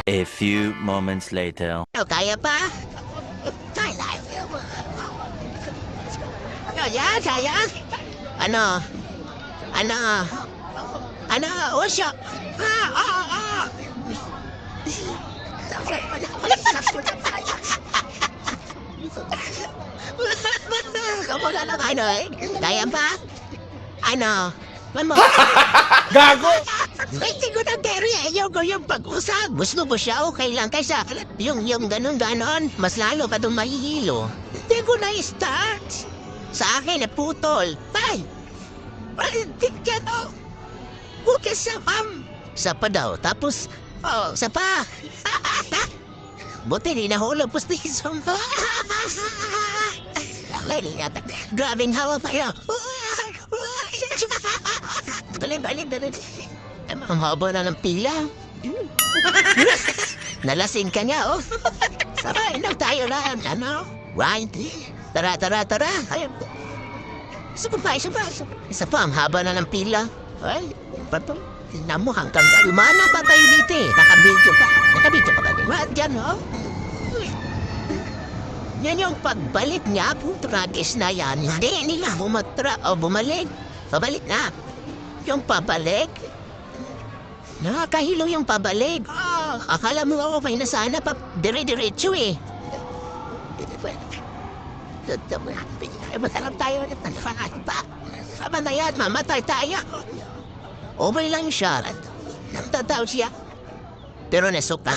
A few moments later. Kaya pa? Kaya. Kaya. Ano? Ano? Ano? Usyo. Kumula lang ano eh. Kaya pa? Ano? Ano? Gago! Hindi ko na Terry, ayaw ko yung pag-usap. Gusto mo siya, okay lang. Kaysa yung ganon-ganon, mas lalo pa itong mahihilo. Hindi ko na-start. Sa akin, putol. Ay! Palintik ka to. Bukas sa pam. Sa pa daw, tapos, sa pa. Buti di nahulog pustiso. Lali natin. Grabing hawa pa yun. Balik. Ang haba na ng pila. Nalasing ka niya, oh. Sabay, tayo lang. Ano? Right? Tara. Ayun. Isa pa, ang haba na ng pila. Ay, pato. Tignan mo hanggang lumana pa tayo dito eh. Nakabidyo pa ba? What, dyan, oh? Yan yung pagbalik niya, putragis na yan. Hindi nila bumalik. Pabalik na. Yung pabalik? Nakakahilo yung pabalik. Akala mo ako may nasana pa dire-diretso eh. Masarap tayo ulit ng pangasin pa. Sama na yan, mamatay tayo. Okay lang siya. Nagtataw siya. Pero nasuka.